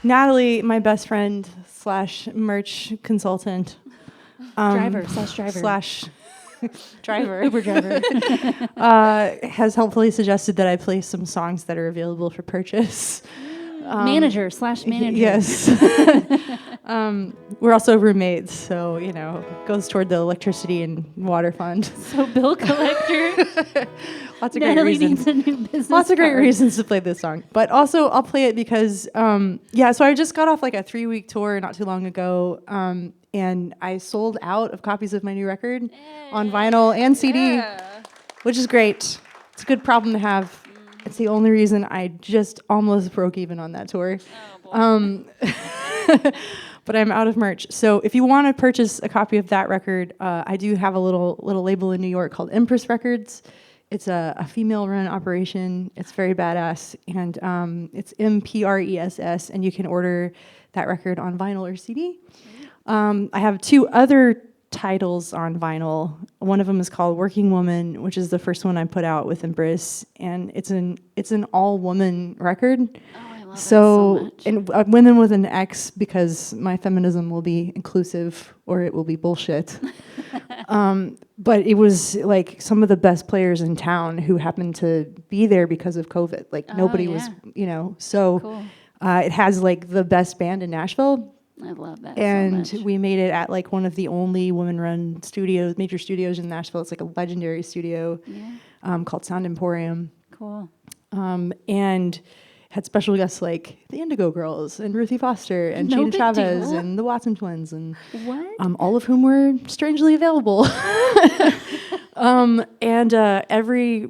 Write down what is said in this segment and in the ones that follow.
Natalie, my best friend slash merch consultant. Driver. Uber driver. Has helpfully suggested that I play some songs that are available for purchase. Manager. Yes. We're also roommates, so, goes toward the electricity and water fund. So bill collector. Lots of Natalie great reasons. needs a new business Lots of great card. reasons to play this song. But also, I'll play it because, so I just got off like a 3-week tour not too long ago, and I sold out of copies of my new record on vinyl and CD, which is great. It's a good problem to have. It's the only reason I just almost broke even on that tour. But I'm out of merch. So if you want to purchase a copy of that record, I do have a little label in New York called Empress Records. It's a female-run operation. It's very badass, and it's MPRESS, and you can order that record on vinyl or CD. I have 2 other titles on vinyl. One of them is called Working Woman, which is the first one I put out with Embrace, and it's an all-woman record. Oh, I love it so much. And women with an X, because my feminism will be inclusive or it will be bullshit. But it was like some of the best players in town who happened to be there because of COVID. Like nobody was, so Cool. It has like the best band in Nashville. I love that And so much. we made it at like one of the only women-run studios, major studios in Nashville. It's like a legendary studio called Sound Emporium. Cool. And had special guests like the Indigo Girls and Ruthie Foster and No Gina big Chavez deal. and the Watson Twins and What? all of whom were strangely available. And every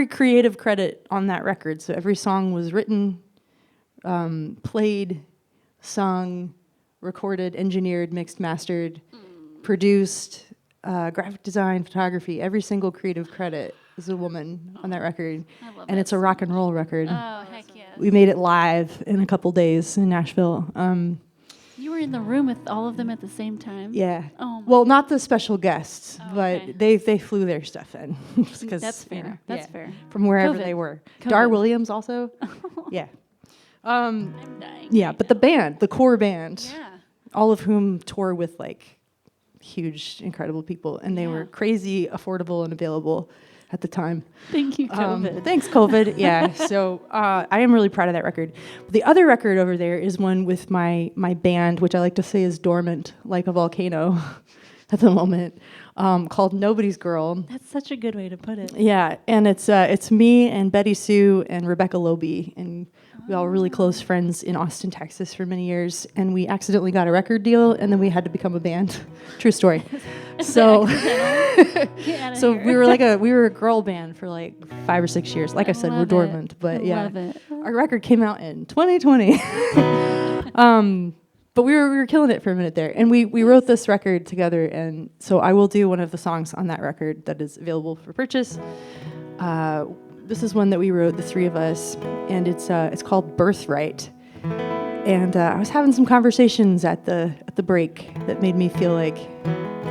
creative credit on that record. So every song was written, played, sung, recorded, engineered, mixed, mastered, produced, graphic design, photography. Every single creative credit is a woman on that record. I love And that it's a so rock and roll record. Oh, heck yes. We made it live in a couple days in Nashville. You were in the room with all of them at the same time? Yeah. Oh, my Well, not the special guests, Oh, but okay. they flew their stuff in. Just 'cause, That's fair. That's fair. From wherever COVID. they were. COVID. Dar Williams also. Yeah. I'm dying. Yeah, right but the band, the core band, now. Yeah. all of whom tour with like huge, incredible people, and they Yeah. were crazy, affordable, and available at the time. Thank you, COVID. Thanks, COVID. Yeah. So I am really proud of that record. The other record over there is one with my band, which I like to say is dormant, like a volcano, at the moment, called Nobody's Girl. That's such a good way to put it. Yeah, and it's me and Betty Sue and Rebecca Loby, and we all were really close friends in Austin, Texas for many years, and we accidentally got a record deal, and then we had to become a band. True story. So, so we were a girl band for like 5 or 6 years. Like I said, we're love it. dormant, but I yeah, love it. our record came out in 2020. But we were killing it for a minute there, and we wrote this record together, and so I will do one of the songs on that record that is available for purchase. This is one that we wrote, the 3 of us, and it's called Birthright. And I was having some conversations at the break that made me feel like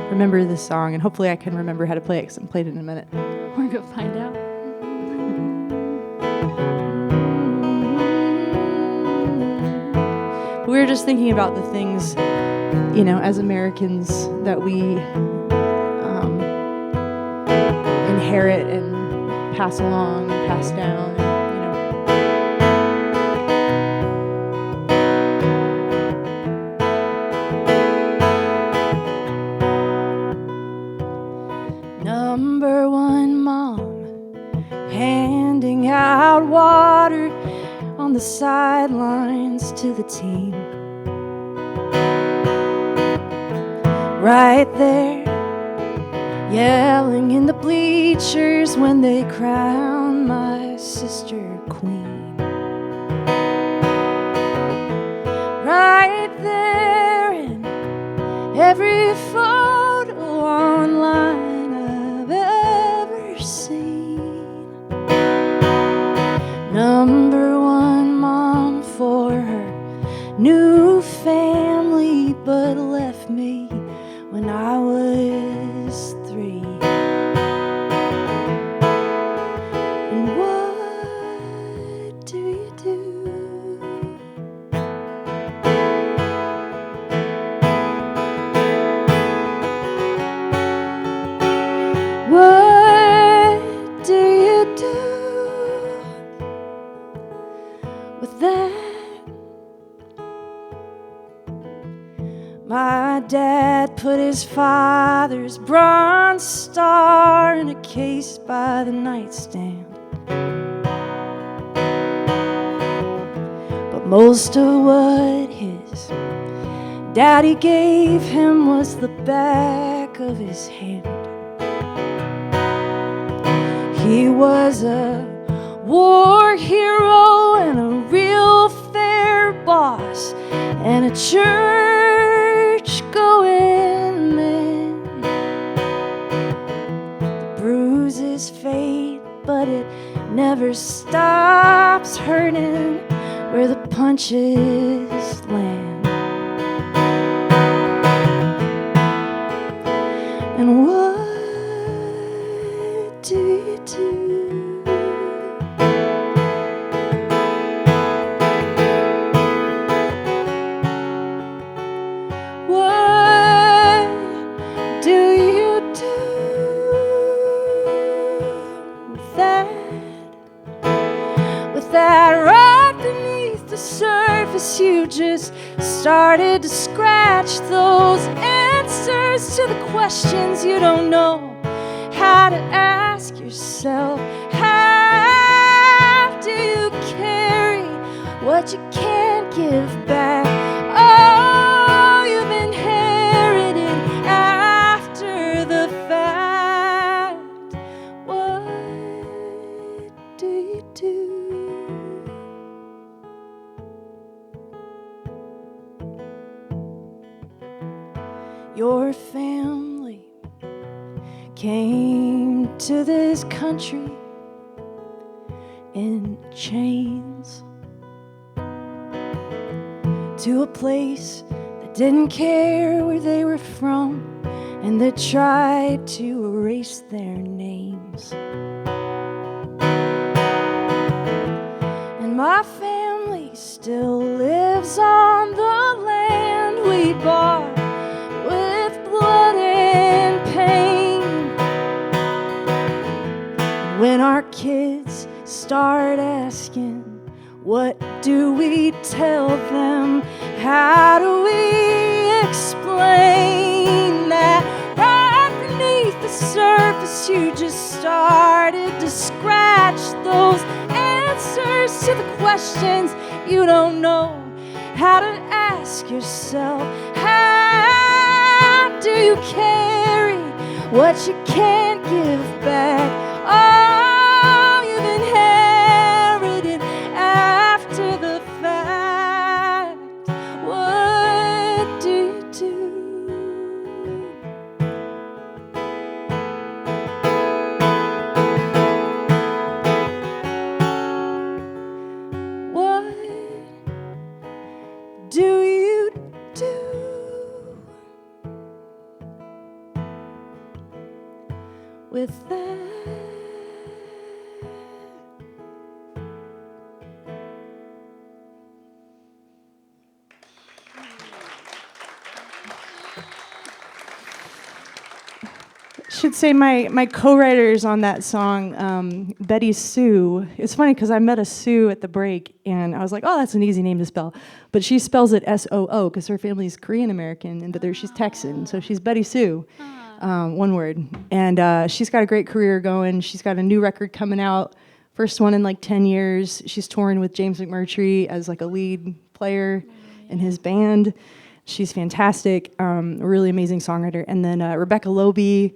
remember this song, and hopefully I can remember how to play it because I haven't played it in a minute. We're going to find out. We were just thinking about the things, as Americans that we inherit and pass along and pass down. Number 1 mom handing out water on the sidelines to the team. Right there, yelling in the bleachers when they crown my sister queen. Right there in every photo online I've ever seen. Number 1 mom for her new family, but left me when I was 3. And what do you that, my dad put his father's bronze star in a case by the nightstand. But most of what his daddy gave him was the back of his hand. He was a war hero and a real fair boss and a church-going man. The bruises fade, but it never stops hurting where the punches land. And what do you do? What do you do with that? With that right beneath the surface, you just started to scratch those answers to the questions you don't know how to ask yourself. How do you carry what you can't give back? Oh, you've inherited after the fact. What do you do? Your family came to this country in chains, to a place that didn't care where they were from and that tried to erase their names. And my family still lives on the land we bought with blood and pain. When our kids start asking, what do we tell them? How do we explain that right beneath the surface you just started to scratch those answers to the questions you don't know how to ask yourself? How do you carry what you can't give back? Oh, you've inherited after the fact. What do you do? What do you do with that? Should say my co-writers on that song, Betty Sue. It's funny because I met a Sue at the break, and I was like, "Oh, that's an easy name to spell," but she spells it S-O-O because her family's Korean American, and but she's Texan, so she's Betty Sue, one word. And she's got a great career going. She's got a new record coming out, first one in like 10 years. She's touring with James McMurtry as like a lead player in his band. She's fantastic, a really amazing songwriter. And then Rebecca Lobe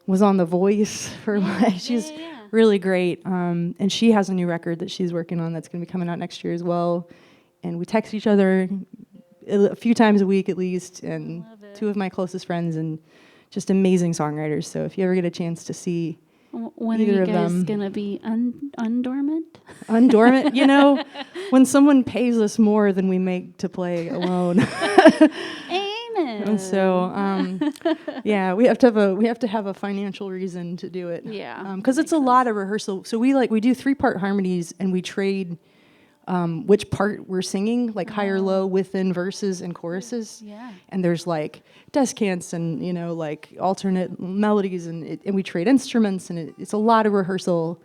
was on The Voice for she's really great. And she has a new record that she's working on that's going to be coming out next year as well. And we text each other a few times a week at least, and two of my closest friends, and just amazing songwriters. So if you ever get a chance to see when either are you of guys them, gonna be undormant? Undormant, you know, when someone pays us more than we make to play alone. Amen. And so, yeah, we have to have a financial reason to do it. Yeah, because it's a lot of rehearsal. So we do 3-part harmonies, and we trade which part we're singing, like high or low within verses and choruses. Yeah. And there's like descants and like alternate melodies, and we trade instruments, and it's a lot of rehearsal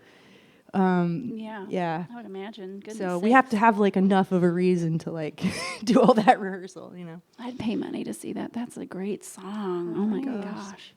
Yeah. Yeah. I would imagine. Goodness So we have to sakes. have like enough of a reason to like do all that rehearsal, you know. I'd pay money to see that. That's a great song. Oh my Thanks. gosh.